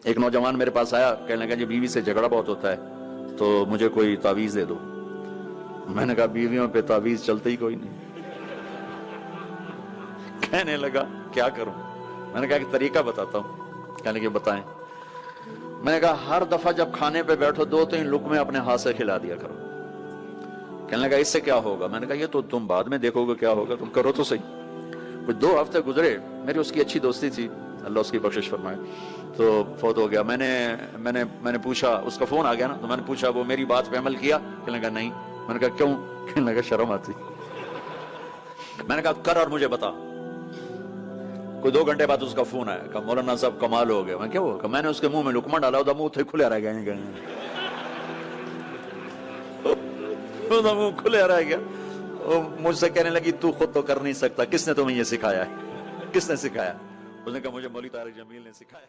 ایک نوجوان میرے پاس آیا، کہنے لگا جی بیوی سے جھگڑا بہت ہوتا ہے تو مجھے کوئی تعویذ دے دو۔ میں نے کہا بیویوں پہ تعویذ چلتے ہی کوئی نہیں۔ کہنے لگا کیا کروں؟ میں نے کہا ایک طریقہ بتاتا ہوں۔ کہنے لگے بتائیں۔ میں نے کہا ہر دفعہ جب کھانے پہ بیٹھو 2-3 لقمے اپنے ہاتھ سے کھلا دیا کرو۔ کہنے لگا اس سے کیا ہوگا؟ میں نے کہا یہ تو تم بعد میں دیکھو گے کیا ہوگا، تم کرو تو صحیح۔ کچھ 2 ہفتے گزرے، میری اس کی اچھی دوستی تھی، اللہ اس کی بخشش فرمائے، تو فوت ہو گیا۔ میں نے پوچھا، اس کا فون آ گیا نا، تو میں نے پوچھا وہ میری بات پہ عمل کیا؟ کہنے لگا نہیں۔ میں نے کہا کیوں؟ کہنے لگا شرم آتی۔ میں نے کہا کر اور مجھے بتا۔ کوئی 2 گھنٹے بعد اس کا فون آیا کہ مولانا صاحب کمال ہو گیا۔ میں کیا ہوا؟ کہ میں نے اس کے منہ میں لقمہ ڈالا، وہ منہ تھے کھلے رہ گیا، منہ کھلے رہ گیا۔ مجھ سے کہنے لگی تو خود تو کر نہیں سکتا، کس نے تمہیں یہ سکھایا ہے؟ کس نے سکھایا؟ اس نے کہا مجھے مولوی طارق جمیل نے سکھایا۔